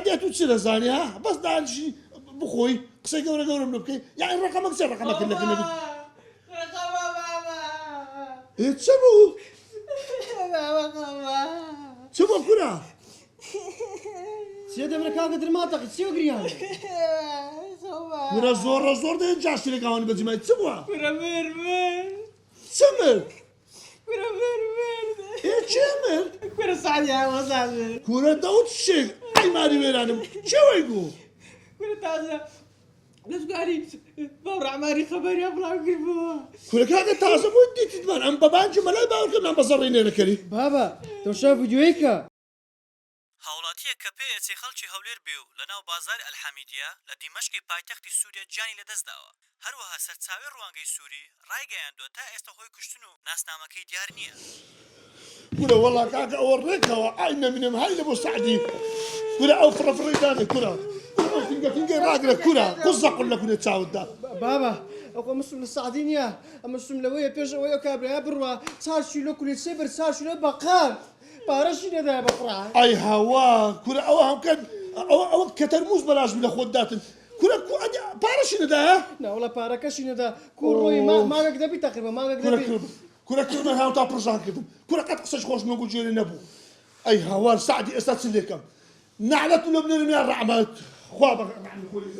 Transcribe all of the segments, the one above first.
دێت و چ دەزانی ها بەس دانیشی بخۆی قسەی گەورە گەورم لە بکەی یاعی ڕقەمەک چێ ڕقەمەکە لەکە نەبێت چ بوو چ بوو کورە چێ دەبرە کاکە درماتەقی چی گریان کورە زۆرە زۆر دێن جاشتی لەگەوان بەجمای چ بووە چ مرد چێ مرد کورە دەوت شێک ئەی ماری وێرانم چێوەی بوو کورە کاکە تازە بووی دیتیتمان ئەم بەبانجی مەلای باوەکەم نام بەزەڕی نێرەکەری بابا تەوشا ڤیدیۆیکە هاوڵاتیە کە پێچی خەڵکی هەولێر بێ و لەناو بازاری ئەلحەمیدیە لە دیمەشقی پایتەختی سووریا جانی لەدەستداوە هەروەها سەرچاوی ڕوانگەی سووری ڕایگەیاندووە تا ئێستا هۆی کوشتن و ناسنامەکەی دیار نییە کورە وەڵا کاکە ئەوە ڕێکەوە ئای نەبینم هەی لە بۆ سعدی کورە ئەو فڕەفڕەی دانێ کورە ئەو فینگەفینگەی ڕاگرە کورە قوزە قول لە کونێ چاوتدا بابا ئەوە مسلم لە سعدی نییە ئەمە مسلم لەوەیە پێش ئەوەی ئەو کابرایا بڕوە 4 کیلۆ کولێ سێ بەر 4 کیلۆ بەقام پارەشی نەدایە بەفڕا ئەی هاوا کورە ئەوە هەمکەن ئەوە کە تەرموز بەلاشمی لە خۆت داتن کورە پارەشی نەدایە ناوڵە پارەکەشی نەدا کوڕۆی ماگەک دەبی تەقریبا ماگەک دەبی کورە کردن هاوتا پرژان کردم کورە قەت قسەش خۆش نەگو جێرە نەبوو ئەی هاوار سعدی ئێستا چ لێکەم نعلەت و لە بنێرم یا ڕەحمەت خوا بەڕحمی خۆی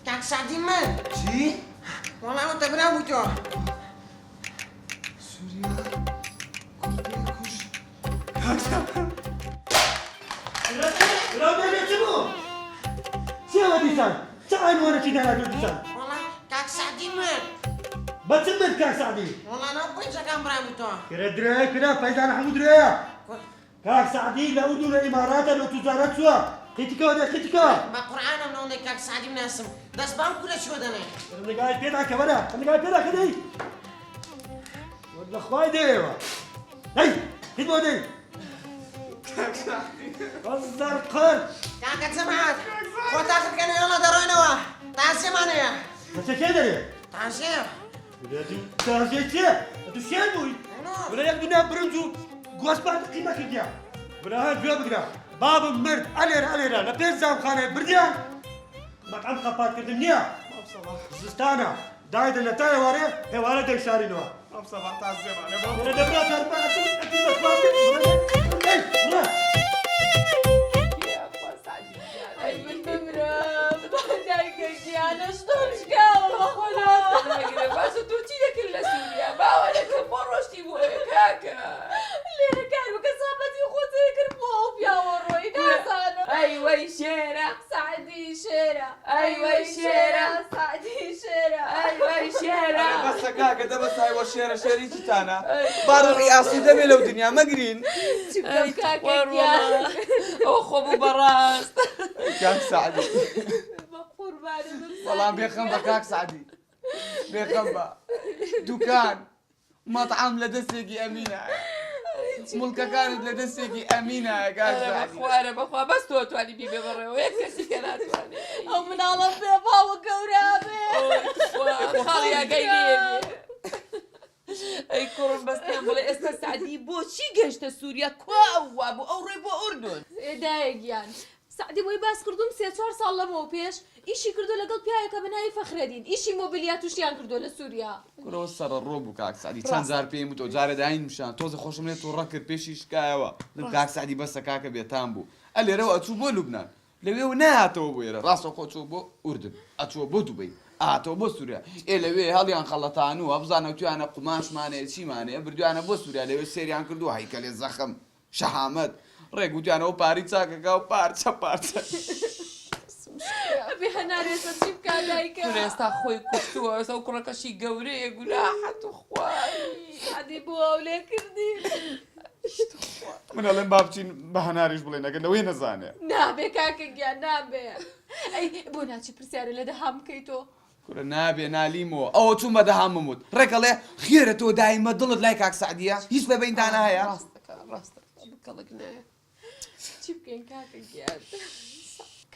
کاک سعدی من چی؟ وەڵا ئەوە تەبرا بوویتەوە سووریا کوردی کوش چێوە دیسان چ ئاینوانەکی دانا دیسان وەڵا کاک سعدی من بەچ مرد کاک سعدی وەڵا ناو پۆیچەکان برا بوویتەوە کرە درێ کرا پەیدان هەموو درێیە کاک سعدی لە ئەو دوو لە ئیماراتە لە توزارەت چووە قیتیکەوە دێ قیتیکەوە بە قورعانم ناوڵێ کاک سعدی مناسم دەست بام کورە چۆ دەنێ نگای پێدا کەوەرە نگای پێدا کە دەی وەرلەخوای دێوە دەی هیچ بۆ دەی بەزەر قەر کاکە جەماعەت خۆ تاقیبکەنە ئێڵە دەڕۆینەوە تاسێمانەیە بەچە کێ دەرێ تاسێ تازێ چێ تو شێن بووی برا یەک دونا برنج و گۆسپان قیمە کردیا برا هەر گوێ بگرە بابم مرد ئەلێرە لە پێش زامخانەیە بردیان بەقەم خەپاتکردن نییە زستانە دایدە لە تا ئێوارێ هێوارە دەیشارینەوە دەبرا باشە تۆ چی دەکرد لە سووریا باوە دەکەم بۆ ڕۆشتی بۆ کاکە لێرە کار بکە سابەتی خۆتی کرد بۆ ئەو پیاوە ڕۆی نازانم ئەی وەی شێرە سعدی شێرە ئەی وەی شێرە سعدی شێرە ئەی وەی شێرە بەسە کاکە دەبەسای وە شێرە شێری چتانە باڕی ئاسی دەبێ لەو دنیا مەگرین ئەو خۆ بوو بەڕاست کاک سعدی قوربانم وەڵام بێخەم بە کاک سعدی بێخەم بە دوکان مەطعەم لە دەستێکی ئەمینە مڵکەکانت لە دەستێکی ئەمینە کاک سعدی خوارە بەخوا بەس تۆ توانی بیبێ بەڕێوە یەک کەسی کە ناتوانێت ئەو مناڵە پێ باوە گەورە بێ خاڵیاگەی لێ ئەی کوڕم بەستیان بڵێ ئێستا سعدی بۆچی گەشتە سووریا کوا ئەووا بوو ئەو ڕێ بۆ ئوردون ئێدایەگیان سعدی بۆی باس کردوم 3-4 ساڵ لەمەوە پێش ئیشی کردو لەگەڵ پیاوێکە بەناوی فەخرەدین ئیشی مۆبیلیات تووشیان کردو لە سووریا کورەوە سەرە ڕۆ بوو کاک سعدی چەند جار پێم وتۆ جارە داینمشان تۆزە خۆشم لێ تۆ ڕەکرد پێشی شکایەوە دڵ کاک سعدی بەسە کاکە بێتان بوو ئەلێرەوە ئەچوو بۆ لوبنان لەوێ نهاتەوە بۆ ئێرە ڕاستە خۆ چوو بۆ ئوردن ئەچووە بۆ دووبەی ئاتەوە بۆ سووریا لەوێ هەڵیان خەڵەتان و هەبزانە توانە قوماشمانەیە چیمانەیە بردویانە بۆ سووریا لەوێ سێریان کردو هەیکەلێ زەخم شەهامەت ڕێگوتیانەوە پاری چاکەکە و پارچە پارچە بێ هەنارێسە چی بکە دایکە ئێستا خۆی کوفتووە ئێستا و کوڕەکەشی گەورەیە گوناحەت و خوای سعدی بۆ ئەو لێ کردی منە لەم با بچین بە هەناریش بڵێ نەگەن لەوەی نەزانێ نابێ کاکە گیان نابێ ئەی بۆ ناچی پرسیارە لە دەهام بکەیتۆ کورە نابێ نالیمەوە ئەوە چوون بە دەهام مموت ڕێکەڵێ خێرە تۆ دایمە دڵت لای کاک سعدیە هیچ بەبەینتانە هەیە ڕاستەکە بکەڵک نایە چی بکەین کاکە گیان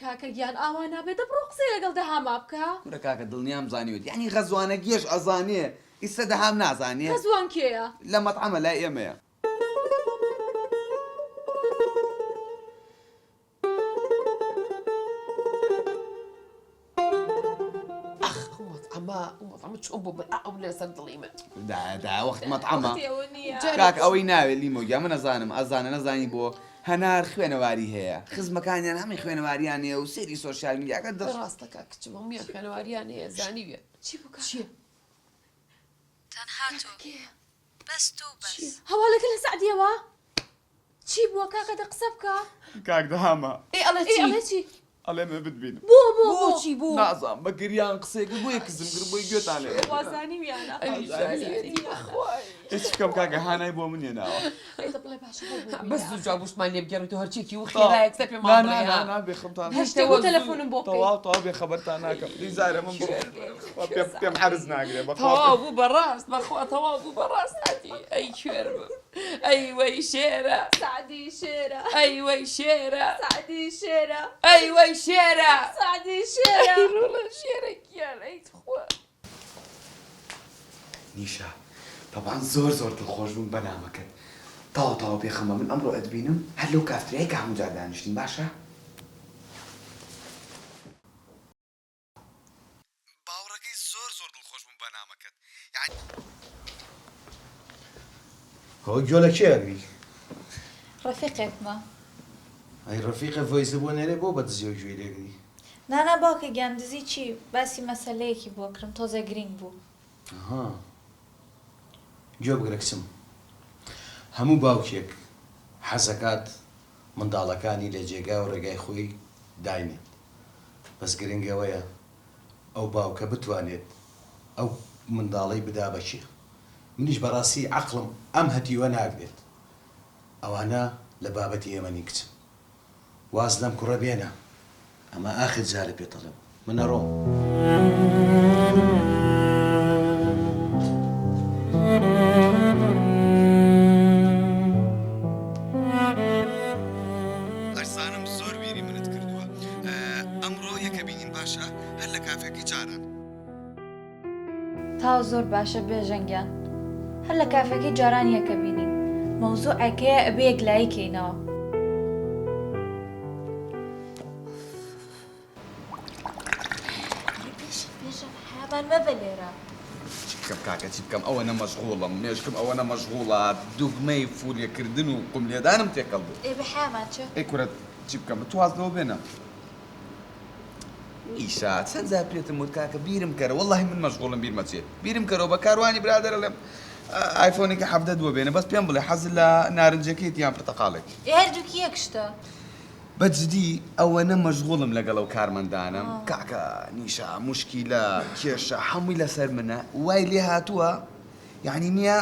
کاکە گیان ئاوا نابێتە بڕۆ قسەی لەگەڵ دەهاما بکە کوورە کاکە دڵنیام زانیوت یعنی غەزوانە گێش ئەزانێ ئیستا دەهام نازانێ کە زوان کێیە لە مەطعەمە لای ئێمەیە ئەمە چۆن بۆ بەلاو لەسەر دڵی من دا وەخت مەطعەمە ئێوە نییە کاک ئەوەی ناوێت لیمۆگیا من ئەزانم ئەزانە نەزانی بۆ هەنار خوێنەواری هەیە خزمەکانیان هەمی خوێنەواریان هەیە و سێری سۆشیال میدیاکە ڕاستە کاکچم هەموویان خوێنەواریان هەیە زانیوێ چی بکە چییە؟ تەنها تۆ بەس تۆ بەس هەواڵەکە لە سعدیەوە چی بووە کاکە دە قسە بکە کاک دەهامە ئەڵێ ئەڵێ چی ئەڵێمە بتبینم بۆ چی بوو؟ نازام بە گریان قسێک بۆیە کزم گر بۆی گوێتان لێ وازانی ویانە هیچ بکەم کاکە هانای بۆ من هێناوە بڵێ باشە بۆ بەس زوو جا گوشتمان لێ بگەڕێت و هەرچێکی و خێرایەک سەر پێم بێخمتان هەشتێک بۆ تەلەفۆنم بۆ بکەی تەواو بێ خەبەرتان ناکەم دیزارە من بڕۆ پێم حرز ناگرێ تەواو بوو بەڕاست بەخوا تەواو بوو بەڕاست هاتی ئەی کوێر بم ئەی وەی شێرە سعدی شێرە ئەی وەی شێرە سعدی شێرە ئەی وەی شێرە سعدی شێرە ڕۆڵە شێرەکیان ئەیت خوا نیشە طبعا زۆر دڵخۆش بووم بەنامەکەت تاوا پێخەمە من ئەمڕۆ ئەدبینم هەر لەو کافترەیە کە هەموو جار دانیشتین باشە باوڕەکەی زۆر دڵخۆش بووم بەنامەکەت هو جۆلە کێوی ڕەفیقێکمە ئەی ڕەفیقە ڤۆیسە بۆ نێرێ بۆ بە دزیۆ گوێ لێگری نانا باوکە گیان دزی چی باسی مەسەلەیەکی بۆ کردم تۆزە گرنگ بوو ئەها گوێ بگرە کچم هەموو باوکێک حەزەکات منداڵەکانی لە جێگا و ڕێگای خۆی داینێت بەس گرنگەوەیە ئەو باوکە بتوانێت ئەو منداڵەی بدا بەچێ منیش بەڕاستی عەقڵم ئەم هەتیوە ناگرێت ئەوانە لە بابەتی ئێمەنی کچم واز لەم کوڕە بێنە ئەمە ئاخر جارە پێتەڵێم منە ڕۆم ئەرزانم زۆر بیری منت کردووە ئەمڕۆ یەکە بینین باشە هەر لە کافێکی جاران تاو زۆر باشە بێژەنگیان هەر لە کافێکی جاران یەکە بینین مەوزوع ئەکەیە ئەبێ یەکلایی کەینەوە هەمان مەبە لێرە بکەم کاکە چی بکەم ئەوە نەمەشغوڵم مێشکم ئەوە نەمەشغوڵە دوگمەی فوریەکردن و قوملێدانم تێکەڵ بوو ئێ بەحامان چ ئەی کورە چی بکەم توازنەوە بێنە ئیشا چەند جار پێتم وت کاکە بیرم کەرە وەڵڵاهی من مەشغوڵم بیرمە چێت بیرم کەرەوە بە کاروانی برادەرە لەم ئایفۆنێکی حەفدە دووە بێنە بەس پێم بڵێ حەز لە نارنجەکەیت یان پرتەقاڵێک هەردووکی یەک شتە بەجددی ئەوەنە مەشغوڵم لەگەڵ ئەو کارمەندانم کاکە نیشا موشکیلە کێشە هەمووی لەسەر منە وای لێ هاتووە یعنی نییە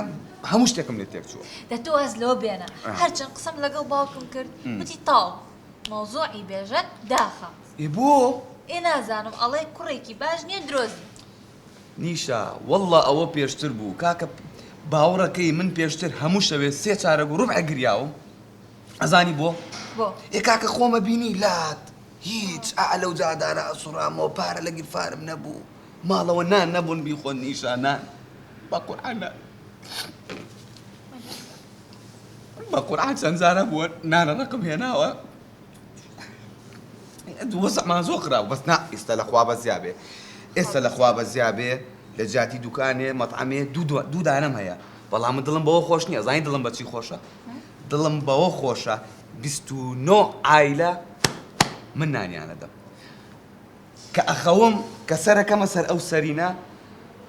هەموو شتێکم لێ تێکچووە دەتۆ ئەس لەوە بێنە هەرچەند قسەم لەگەڵ باوکم کرد وتی تاو مەوزوعی بێژەت داخە ئی بۆ ئێ نازانم ئەڵێ کوڕێکی باش نییە درۆزی نیشا وەڵڵا ئەوە پێشتر بوو کاکە باوڕەکەی من پێشتر هەموو شەوێ سێ چارەگ و ڕوبع گریاوم ئەزانی بۆ بۆ ئێ کاکە خۆمە بینی لات هیچ لەو جادارە ئەسوڕامەوە پارە لە گیرفارم نەبوو ماڵەوە نان نەبوون بیخۆن نیشانان بە قورعانە بە قورعان چەند جارە بووە نانە ڕقم هێناوە وەسەمان زۆر خراوە بەس نا ئێستا لەخوا بەزیابێ ئێستا لەخوا بەزیابێ لە جاتی دوکانێ مەطعەمێ دوو دانەم هەیە بەڵام من دڵم بەوە خۆش نییە زانی دڵم بەچی خۆشە دڵم بەوە خۆشە 29 عایلە من نانیانەدەم کە ئەخەوم کە سەرەکەمە سەر ئەو سەرینە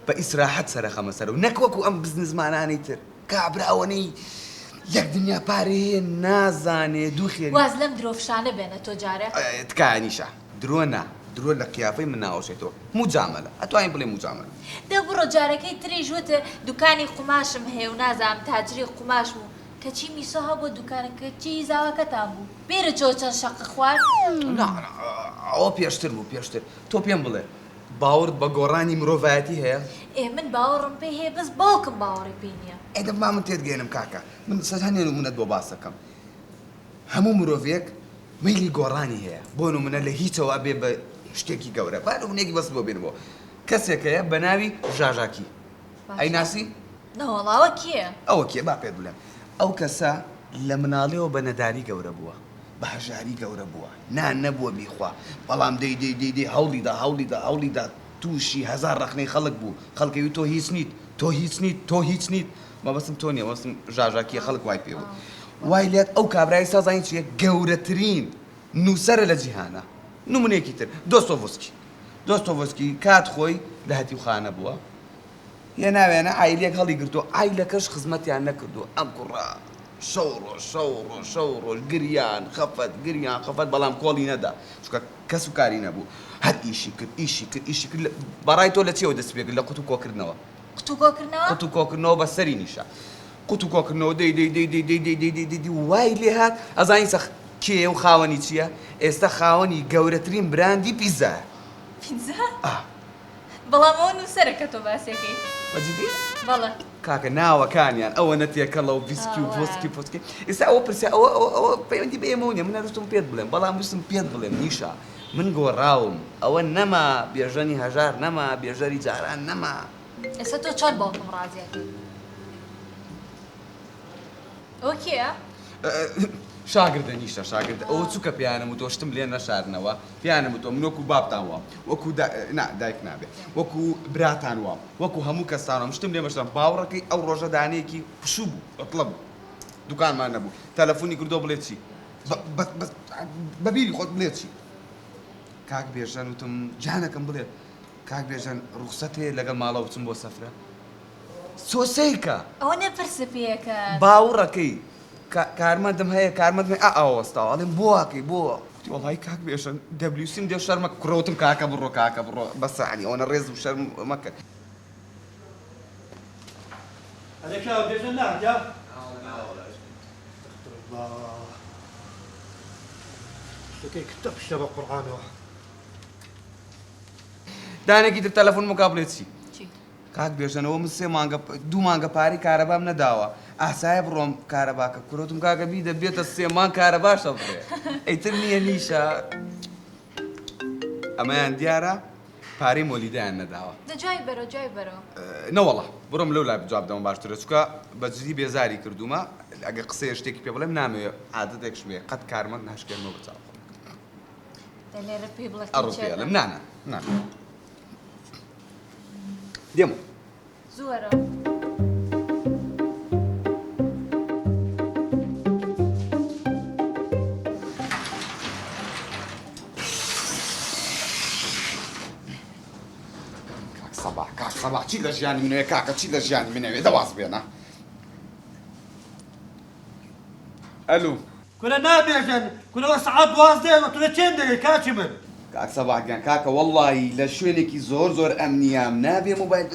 بە ئیسراحەت سەرەخەمە سەر و نەکوەکو ئەم بزنسمانانەی تر کابراوەنەی یەک دنیا پارێ هەیە نازانێ دوو خێری واز لەم درۆفشانە بێنە تۆ جارە تکایانیشە درۆ لە قیافەی من ناوەشێتەوە موجامەلە ئەتوانین بڵێ موجامەلە دە بڕۆ جارەکەی تریش وتە دوکانی قوماشم هەیە و نازانم تاجری قوماش بوو کەچی میسۆ هەبوو دوکانەکە چی زاوەکەتان بوو بێرە چۆ چەند شەقە خوارد ئەوە پێشتر بوو پێشتر تۆ پێم بڵێ باورت بە گۆڕانی مرۆڤایەتی هەیە ئێ من باوەڕم پێ هەیە بەس باوکم باوەڕی پێ نییە ئەدەما من تێت گەێنم کاکە من سەرهەنێن و منەت بۆ باسەکەم هەموو مرۆڤێک مەیلی گۆڕانی هەیە بۆ نمونە لە هیچەوە بێ بە شتێکی گەورە با لە هونێکی بەس بۆ بێنەوە کەسێکەیە بە ناوی ژاژاکی ئەی ناسی؟ نەوەڵاوە کێ؟ ئەوە کێ با پێت بڵێم ئەو کەسە لە مناڵەوە بە نەداری گەورە بووە بە هەژاری گەورە بووە نان نەبووە بیخوا بەڵام دەی هەوڵیدا تووشی هەزار ڕەخنەی خەڵک بوو خەڵکەوی تۆ هیچ نیت تۆ هیچ نیت مەبەستم تۆ نییە وەستم ژاژاکیە خەڵک وای پێ بوو وای لێت ئەو کابرای سازانی چیە گەورەترین نووسەرە لە جیهانە نمونەیەکی تر دۆستۆڤۆسکی کات خۆی لە هەتیوخانە بووە یە ناوێنە ئایلێک هەڵی گرتو ئایلەکەش خزمەتیان نەکردو ئەم کوڕا شەو ڕۆژ گریان خەفەت بەڵام کۆڵی نەدا چکە کەس و کاری نەبوو هەر ئیشی کرد بەڕای تۆ لە چێوە دەست پێ کرد لە قوت و کۆکردنەوە قوت و کۆکردنەوە بە سەری نیشە قوت و کۆکردنەوە دەی وای لێ هات ئەزانی سەخ کێ و خاوەنی چییە ئێستا خاوەنی گەورەترین براندی پیزا بەڵام ئەوە نووسەرەکە تۆ باسێکەی بەجددی؟ بەڵێ کاکە ناوەکانیان ئەوە نەتێکەڵە و ویسکی و فۆسکی ئێستا ئەوە پرسیە ئەوە پەیوەندی بە ئێمە نیە من هەروستم پێت بڵێم بەڵام ویستم پێت بڵێم نیشە من گۆڕاوم ئەوە نەما بێژەنی هەژار نەما بێژەری جاران نەما ئێستا تۆ چۆن باوکم ڕازیەکەی ئەوە کێیە؟ شاگردە نیشە شاگردە ئەوە چووکە پیانم و تۆشتم لێ نەشارنەوە پیانم و تۆ من وەکو بابتانوە وەکو دایک نابێ وەکو براتانوە وەکو هەموو کەسانەوە شتم لێ مەشتم باوڕەکەی ئەو ڕۆژە دانەیەکی پشوو بوو ئەتڵە بوو دوکانمان نەبوو تەلەفۆنی کردۆ بڵێ چی بەبیری خۆت بڵێ چی کاک بێژەن وتم جانەکەم بڵێ کاک بێژەن ڕوخسەت هەیە لەگەڵ ماڵەوە بچم بۆ سەفرە سۆسەیکە ئەوە نەپرسە پێەکە باوڕەکەی کارمەندم هەیە کارمەندم ئاوەستاوە ئەڵێم بۆ واکەی بۆ وتی وەڵای کاک بێژەن دەبلیوسیم دێ شەرمە کوڕەوتم کاکە بڕۆ بەسانی ئەوە ڕێز و شەرم مەکە هذاك بيجن نهد يا الله شكي كتب الشباب قرآن دانێکی تر تەلەفۆن مقابلێت چی کاک بێژەنەوە من دوو مانگە پاری کارەبام نەداوە ئاسایە بڕۆم کارەباکە کوڕۆتم کاکە بی دەبێتە سێمان کارە باشە بڕێ ئەیتر نییە نیشە ئەمەیان دیارە پارەی مۆلیدایان نەداوە جای بەرەوە نەوەڵە بڕۆم لەو لای بجواب دەمە باشترە چکە بەجددی بێزاری کردومە ئەگە قسەیە شتێکی پێ بڵێم نامەوێ عادەتێکش بێ قەت کارمەند ناشکێنەوە بچاو لێرە پێی بڵێ ئەڕۆپێڵم نانە دێم زۆرە کاک سەباح چی لە ژیانی منەوێ کاکە چی لە ژیانی منەوێ دەواز بێنە ئەلو كنا نابيجن كنا وسعات وازدين وتنا تشندري كاتشي من کاک سەباحگیان کاکە وەڵڵاهی لە شوێنێکی زۆر ئەمنیام نابێ موبایل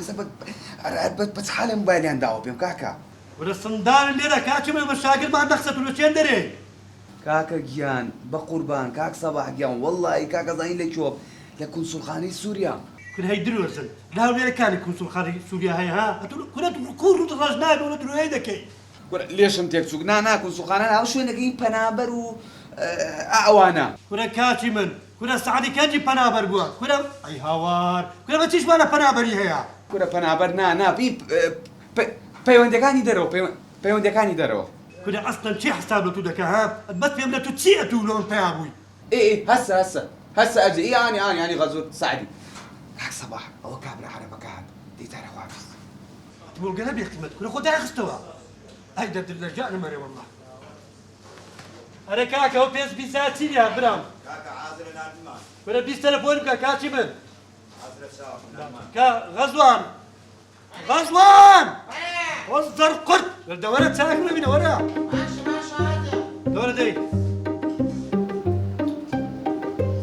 بەس حالە موبایلیان داوە پێم کاکە ولا الصندان اللي انا كاتشي من المشاكل ما نخسة ولا تشندري کاکە گیان بە قوربان کاک سەباحگیان وەڵڵاهی کاکە زانی لەکوێ لە کونسوڵخانەی سووریا كنا هي دروزن لا ولا كان يكون سلخاني سوريا هاي ها كنا كل رجناي ولا درو هيدكي لێشم تێک چووک نا کونسوڵخانە ناو شوێنەکەی پەنابەر و ئەوانە كنا كاتشي من كنا سعدي كانجي بنابر بوا كنا اي هاوار كنا ما تيش وانا بنابري هيا کورە پەنابەر نا پەیوەندەکانی دەرەوە كنا اصلا شي حساب لو تدك ها بس بيم لا تسيئ لون بيابوي ايه هسه اجي ايه اني غزور سعدي كاك صباح هو كابر عربك هذا دي تعرف وافز تقول قلبي قيمت كنا خدها خستوا هاي رجعنا مري والله انا كاكا هو بيس بيساتي يا برام كاكا عازر الادمان كنا بيس تليفون كاتشي من عازر الساعه كا غزوان وصدر قرد الدورة ساكنة من ورا ماشي هذا دورة دي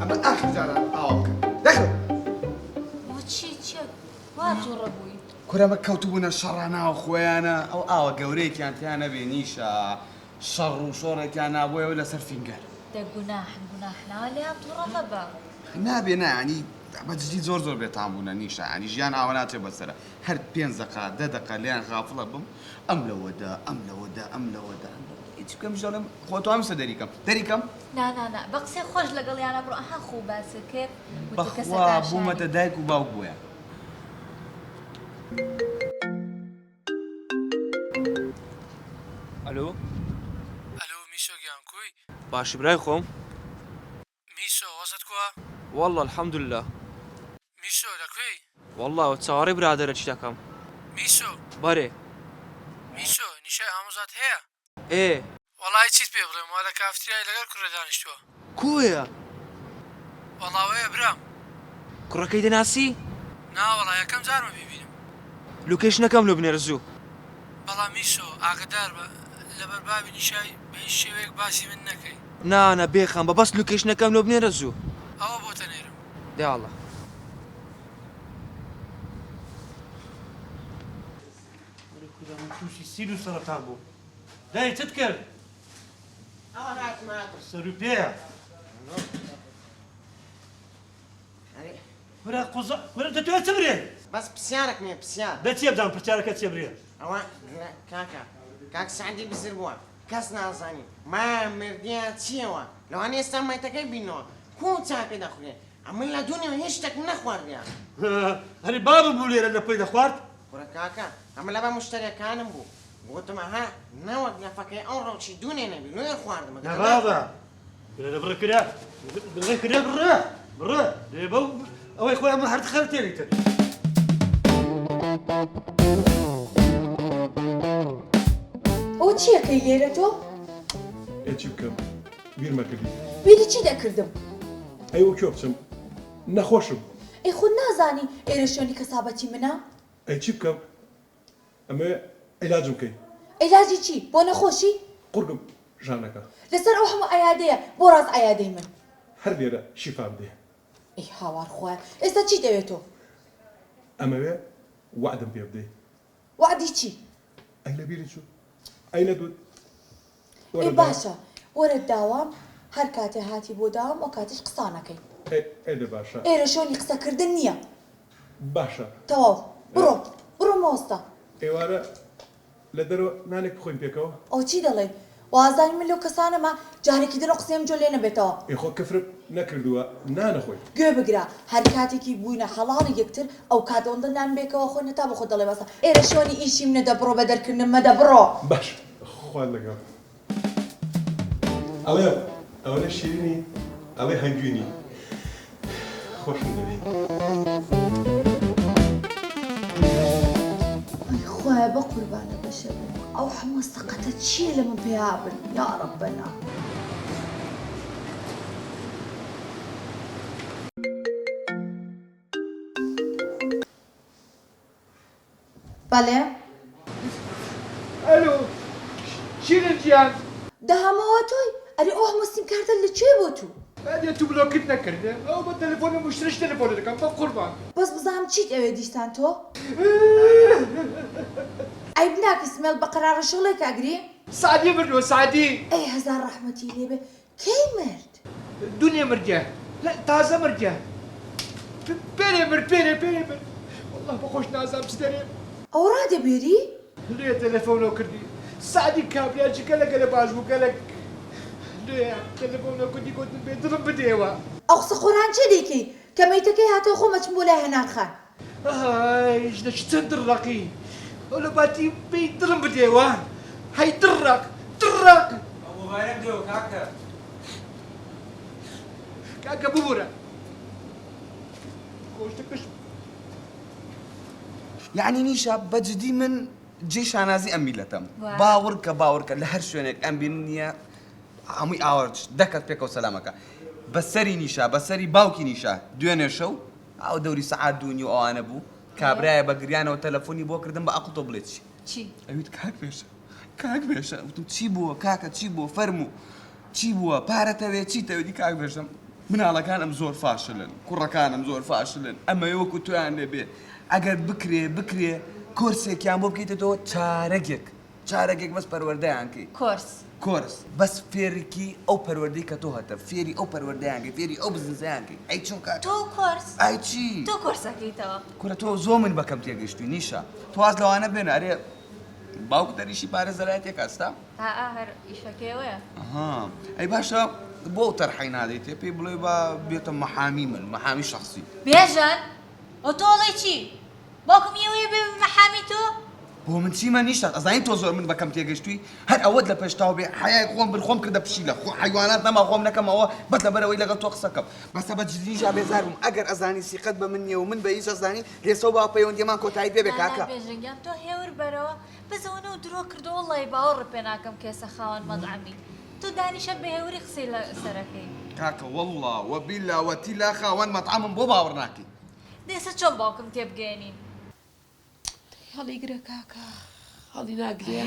اما اخر جارة دخل چی وا تووڕە بووی کورەمە کەوتبوونە شەڕاناوە خۆیانە ئەو گەورەیەکیان تیان نەبێ نیشە شەڕ و شۆڕێکیان نابووەوە لەسەر فینگەر گوناحناوە لێیان تووڕە مەبە نابێ نانی بەجددی زۆر بێتان بوونە نیشە ینی ژیان ئاوە ناچێ بەسەرە هەر 5 دقە 10 دقە لیان غافڵە بم ئەم لەوەدا هیچ بکەم ژەڵم خۆ تو ئەمسە دەریکەم نا بە قسەی خۆش لەگەڵیانە بڕۆ ئەها خوو باسە کرد بەخوا بوومەتە دایک و باوک بۆیە. ئەلۆ میسۆ گیانکوی باشی برای خۆم میسۆ وەزت کووە والله الحەمدولله میسۆ لەکوێی والله چاوەڕێی برادەرە چی دەکەم میسۆ بەرێ میسۆ نیشای ئامۆزات هەیە وەڵای چیت پێ بڵێم وا لە کافتریای لەگەڵ کوڕە دانیشتووە کوێیە وەڵاوەیە برام کوڕەکەی دەناسی نا وەڵا یەکەم جارمە ببینم لوکیشنەکەم لە بنێرە زوو بەڵام میسۆ ئاگدار بە لەبەر بابی نیشای بە هیچ شێوەیەک باسی من نەکەی نانە بێخەم بە بەس لوکیشنەکەم لە بنێرە زوو ئەوە بۆتە نێرم داڵە تووشی سیر و سەرەتان بوو دای چت کرد ئەوە هاتمات سەر و پێیە وەرە قوزە وەرە دەتوێت چ برێ بەس پرسیارێک نییە پرسیار بە چێ بدەم پرسیارەکە چێ برێ ئەوە کاک سعدی بزر بووە کەس نازانی ما مردیە چیەوە لەوانە ئێستا مایتەکەی بینەوە کو چا پێ دەخورێ ئەمن لە دونیا هیچ شتێک نەخواردیە هەری بابم بوو لێرە لە پێی دەخوارد کوڕە کاکە ئەمە لە بە مشتریەکانم بوو گوتمە ها نەوەک لەفەکەی ئەو ڕەوچی دوونێ نەبی نوێ خواردمە نەبابە لە بڕە کرا بڕێ کرا بڕە لێ بەو ئەوەی خۆی ئەمە هەرد خەر تێریتر ئەو چیەکەی لێرە تۆ چی بکەم بیرمە کردی بیری چی دەکردم ئەی وەکوێ بچم نەخۆشم ئەی خۆ نازانی ئێرە شوێنی کەسابەتی منە ئەی چی بکەم ئەمە عیلاجم بکەی عیلاجی چی بۆ نەخۆشی قورگم ژانەکە لەسەر ئەو هەموو ئەیادەیە بۆ ڕاست ئەیادەی من هەر لێرە شیفا بدێ ئەی هاوار خۆیان ئێستا چی دەوێت تۆ ئەمەوێ وعدم پێ بدەی وعدی چی ئەی لە بیری چوو ئەی نەدوت ئەی باشە وەرە داوام هەر کاتێ هاتی بۆ داوام ئەو کاتیش قسانەکەی ئێدە باشە ئێرە شوێنی قسەکردن نییە باشە تەواو بڕۆ مۆستا ئێوارە لە دەرەوە نانێک بخۆین پێکەوە ئەو چی دەڵێ وازانی من لەو کەسانەمە جارێکی درۆ قسەم جۆ لێ نەبێتەوە ئێخۆ کەفرم نەکردووە نانەخۆی گوێ بگرە هەر کاتێکی بووینە هەڵاڵی یەکتر ئەو کاتەوەندە نان بێکەوە خۆی نەتا بە خۆ دەڵێ بەسە ئێرە شوێنی ئیشی منە دەبڕۆ بە دەرکردن مەدە بڕۆ باش خوان لەگەڵ ئەڵێ ئەوە لە شیرینی ئەڵێ هەنگوینی خۆشم دەوێت خۆیان بە قوربانە بەشە ئەو هەموو سەقەتە چییە لە من پێیابن یا ڕەبەنا بەڵێ ئەلۆ شیرین گیان دەهامەوە تۆی ئەری ئەو هەموو سیمکارتە لەکوێ بۆ تو بعدين تو بلوكت نكرنا او بالتليفون مشتريش تليفون لك ام قربان بەس بزانم چیت ئەوێ دیستان تۆ ئەی بناکە سمێڵ بە قەرارە شغڵێک ئەگری سعدي مرلو سعدي ئەی هەزار ڕەحمەتی لێبێ کەی مرد الدنيا مرجع لا تازه مرجع بيري مرد والله بخوش نازم بستريم ئەو ڕادەبێری ليه تليفونه كردي سعدي كابلي اجي قالك باجبو قالك ليه تليفونه كنتي كنت بيضرب بديوه ئەو قسە قۆران چێ دەیکەی کە مەیتەکەی هاتەوە خۆمەچم بۆ لای هەنار خان هاي ايش تدرقي ولا باتي بيضرب بديوه هاي درق ابو غيرك دو كاكا بورا خوشتكش يعني نيشا بجدي من جيش نازي أميلتم باورك لهر شوينك أم بينيا عمي أورج دكت بيك وسلامك بسري نيشا بسري باوكي نيشا دوينه شو أو دوري ساعات دوني أو أنا بو كابراي بقريانا وتلفوني بو كردم بأقطو بلتش چی أيوت كاك بيشا وتو تشيبو كاكا تشيبو فرمو تشيبو بارتوي تشيتوي دي كاك بيشا من على كان مزور فاشلن كرة كان مزور فاشلن أما يوكو تو يعني بي اگر بکری کورسێک یان بۆ بکەیتە تۆ چارەکێک بەس پەروەردەیانکەی کۆرس بەس فێرێکی ئەو پەروەردەی کە تۆ هەتە فێری ئەو پەروەردەیانکەی فێری ئەو بزنسەیانکەی ئەی چونکە تۆ کۆرس ئای چی تۆ کۆرسەکەیتەوە کورە تۆ زۆر من بەکەم تێگەیشتووی نیشە تۆ واز لەوانە بێنە ئەرێ باوک دەریشی پارێ زەلایەتێک ئەستا هەر ئیشەکەوەیە ئەها ئەی باشە بۆ تەرحەی نادەیت پێی بڵێ بە بێتە مەحامی من مەحامی شخصی بێژن ئۆتۆڵی چی باوکم یەوەیە بێ مەحامی تۆ بۆ من چیمە نیشت ئەزانین تۆ زۆر من بەکەم تێگەشتووی هەر ئەوەت لە پێشتاو بێ حیای خۆم برخۆم کردە پشیلە خۆ حیوانات نەما خۆم نەکەمەوە بەت لەبەرەوەی لەگەڵ تۆ قسەکەم بەسە بە جدیجا بێزار بووم ئەگەر ئەزانی سیقەت بە من نییە و من بە هیچ ئەزانی لێسە با پەیوەندیمان کۆتایی پێ بێ کاکە بێژنگیان تۆ هێور بەرەوە بزەونە و درۆ کردەوە وەڵی باوەڕ پێ ناکەم کێسە خاوەن مەزعەمی تۆ دانیشە بە هێوری قسەی لە سەرەکەی کاکە وەڵڵا وەبیلا وەتیلا خاوەن مەطعەمم بۆ باوەڕ ناکەی دێسە چۆن باوکم تێبگەێنین هەڵی گرە کاکە هەڵی ناگرێ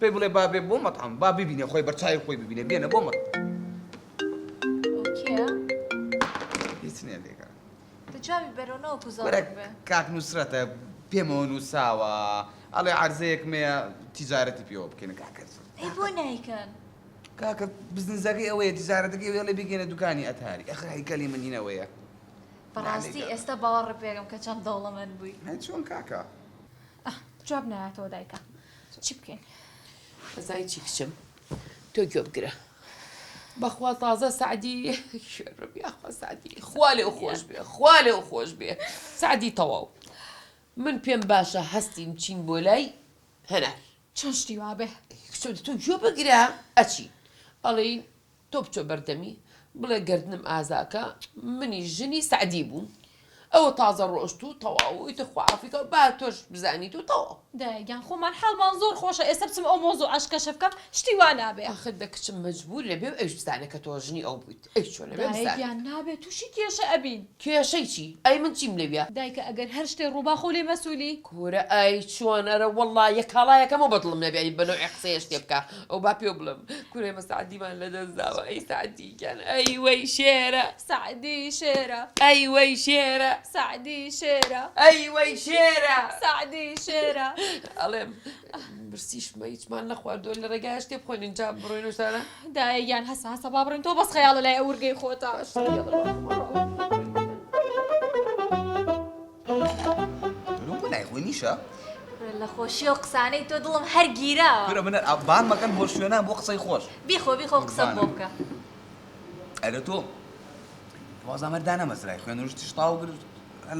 پێی بڵێ با بێ بۆ مەطعەم با ببینێ خۆی بەرچای خۆی ببینێ بێنە بۆ مەط ئۆکێ هیچ نییە لێکە جاوی بەرەوەنەوە کوزڵ بێ کاک نووسرەتە پێمەوە نووساوە ئەڵێ عەرزەیەک مەیە تیجارەتی پێوە بکەین کاکە ئەی بۆ نایکەن کاکە بزنسەکەی ئەوەیە تیجارەتەکەی وێڵێ بگەێنە دوکانی ئەتاری ئەخ هەیکەلی من هینەوەیە بەڕاستی ئێستا باوەڕ پێگەم کە چەند دەوڵەمەند بووی هەی چۆن کاکە جواب نایەتەوە دایکە چی بکەین ئەزای چی کچم تۆ گوێ بگرە بەخوا تازە سعدی شێڕبیاخوا سعدی خوا لێو خۆش بێ خوا لێو خۆش بێ سعدی تەواو من پێم باشە هەستیم چین بۆ لای هەنار چەند شتی وا بێ تۆ گوێ بگرە ئەچی ئەڵێین تۆ بچۆ بەردەمی بڵێ گردنم ئازاکە منی ژنی سعدی بووم ئەوە تازە ڕۆشت و تەواویتە خوافیکە با تۆش بزانیت و تەواو دایگیان خۆمان حەڵمان زۆر خۆشە ئێستا بچم ئەو مۆزوع عەشکەشە بکەم شتی وا نابێ ئاخر دە کچم مەجبور لەبێ و ئەوش بزانە کە تۆ ژنی ئەو بوویت ئەی چۆن لەبێ بزانە دایگیان نابێت تووشی کێشە ئەبین کێشەی چی ئەی من چیم لێبیا دایکە ئەگەر هەر شتێ ڕووباخۆ لێ مەسوولی کورە ئەی چۆن ئەرە وەڵڵا یەک هەڵایەکەمە بەدڵم نەبیانی بەنەوەی قسەیە شتێ بکە ئەو با پێ بڵم کورێ مە سعدیمان لەدەستداوە ئەی سعدیگیان ئەی وەی شێرە سعدی شێرە ئەی وەی شێرە سعدی شێرە ئەی وەی شێرە سعدی شێرە ئەڵێم برسیشمە هیچمان نەخواردۆ لە ڕێگای شتێ بخۆین اینجا بڕۆین وشتانە دایگیان هەسا هەسا با بڕین تۆ بەس خەیاڵە لای ئەورگەی خۆتە بۆ نایخۆی نیشە لە خۆشی و قسانەی تۆ دڵم هەر گیراوە کورە منە بان مەکەن بۆ شوێنە بۆ قسەی خۆش بیخۆ بیخۆ قسەم بۆ بکە ئەرە تۆ وازامەردا نەمەزرای خوێنوشتی شتاو گرت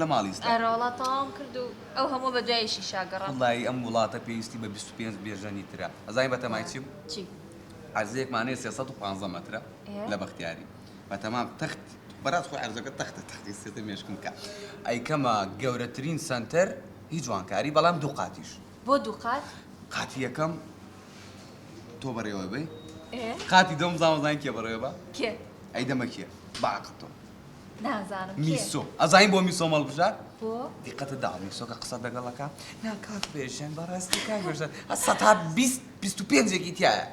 لە ماڵیستا ئەرۆڵە تەواو کرد و ئەو هەموو بە دوایشی شاگەڕام وڵی ئەم وڵاتە پێویستی بە 25 بێژەنی ترە ئەزای بەتەمای چیم چی عەرزەیەکمانەیە 350 مەترە لە بەختیاری بەتەمام تەخت بەرات خۆی عەرزەکە تەختی سێتە مێشکم کە ئەیکەمە گەورەترین سنتەر هیچ جوانکاری بەڵام دوو قاتیش بۆ دوو قات قاتی یەکەم تۆ بەڕێوە بێ قاتی دۆم زانزان کێ بەڕێوە بە کێ ئەی دەمە کێ باقت تۆ نازانم میسۆ ئەزانین بۆ میسۆ مەڵبژار بۆ دیقەتە دا میسۆکە قسە دەگەڵەکە نا کاک بێژن بەڕاستی کاک بێژن سەتا 25 تایە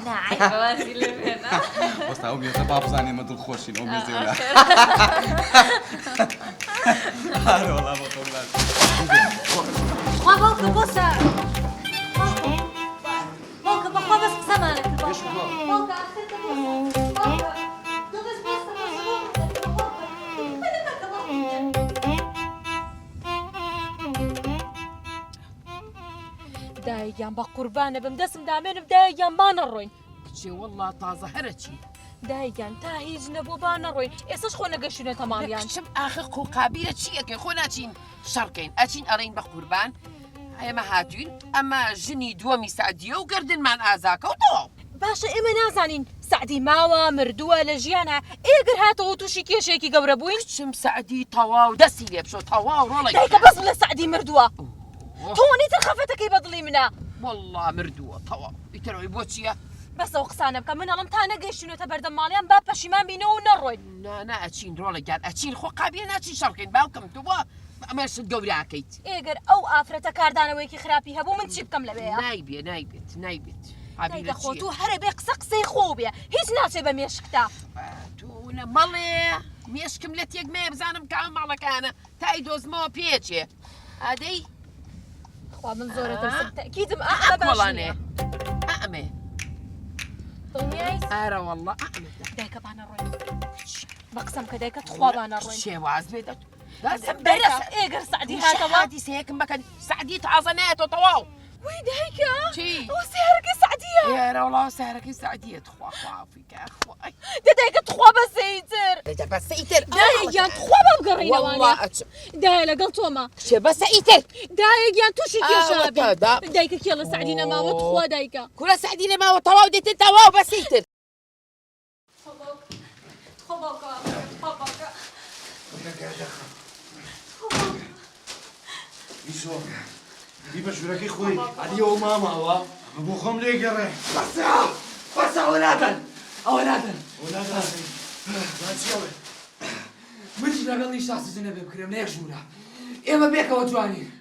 نا عیبەوازی لێ بێنە وەستا ئەو مێزە با بزانێمە دڵخۆشین ئەو مێزە ولا هارە وەڵا بە قەولات خوا باوکە بۆسە باوکە بەخوا بەس قسەمانە کرد باوکە ئاخرتە بۆسە باوکە تۆ بەس بۆسە دایگیان بە قوربانە بم دەستم دامێنم دایگیان با نەڕۆین کچێ وەڵڵا تازە هەرەچی دایگیان تا هیچ نەبوو با نەڕۆین ئێستاش خۆ نەگەشتونێتە ماڵیان کچم ئاخر قوقابیرە چیەکەی خۆ ناچین شەڕکەین ئەچین ئەڕین بە قوربان ئێمە هاتوین ئەمە ژنی دووەمی سعدیە و گردنمان ئازاکە و تەواو باشە ئێمە نازانین سعدی ماوە مردووە لە ژیانە ئێگر هاتەوە تووشی کێشێکی گەورە بووین کچم سعدی تەواو دەستی لێ بشۆ تەواو ڕۆڵی دایکە بەس بڵێ سعدی مردووە تۆ نیتر خەفەتەکەی بەدڵی منە وەڵڵا مردووە تەواو ئیترەوەی بۆ چییە بەس ئەو قسانە بکە من ئەڵم تا نەگەیشتونەتە بەردەم ماڵیان با پەشیمان بینەوە و نەڕۆین نا ئەچین ڕۆڵێکیان ئەچین خۆ قابیە ناچین شەڕکەین باوکەم تو بۆ ئەمەشت گەوراکەیت ئێگەر ئەو ئافرەتە کاردانەوەیکی خراپی هەبوو من چی بکەم لەوەیە نایبێت دایکە خۆ تو هەرە بێ قسەی خۆ بێ هیچ ناچێ بە مێشکتا توونە مەڵێ مێشکم لە تێک مێ بزانم کە ئەم ماڵەکانە تای دۆزمەوە پێچێ ئادەی خوا من زۆرەتر تەکیدم ئەڵانێ ئەمێ دڵنیایی ئارە وەڵڵا دایکە با نەڕۆین بە قسەم کە دایکە خوا با نەڕۆین شێواز بێت دەرەس ئێگەر سعدی هاتەوە هاتی سەیەکم بکەن سعدی تازە نایەتەوە تەواو ويدايكا چی؟ وسهرك سعدية يا والله سهرك سعدية تخوا فيك أخوي دايكا تخوا بسيتر دجا بس إيتر دايكا تخوا بقرينا والله أتش دايلا قلتوما بس إيتر دايكا توشي يا شابي وتدا. دايكا كيلا سعدينا ما وتخوا دايكا كل سعدينا ما وطواو ديت انت واو بس إيتر میشو دی بشورکی خوی علی و ماما وا ابو خم ليه قري بس أولادا ولاد من لەگەڵ نیشتاسزنە بێ بکرێم لە یەک ژوورە ئێمە بێکەوە جوانین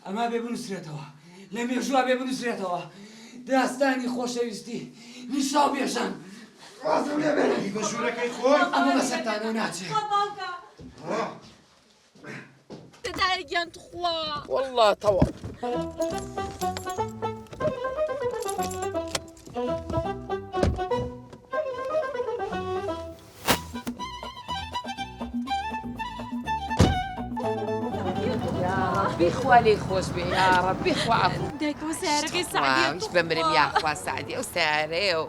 ئەما بێ بنووسرێتەوە لە مێژووە بێ بنووسرێتەوە داستانی خۆشەویستی نیشا و بێژان دی بشورکی خوی ئەمە بەسەرتانە ناچێت دايكا تخوا والله طوا يا ربي خوالي خوش بي يا ربي خوا عفو دايكا وسهرك سعدية مش بمرم يا اخوة سعدي وساري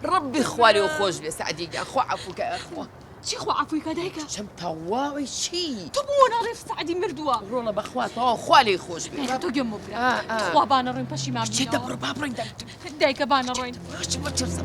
ربي خوالي وخوش بي سعدي يا اخوة عفوك يا اخوة شي خوا عفويكا دايكا شم طواوي شي تبونا ريف سعدي مردوا رونا بخوات خوالي خوش بي دايكا تو جمو برا تخوا بانا روين باشي ما شي دبر بابرين دايكا بانا روين شو بتشوف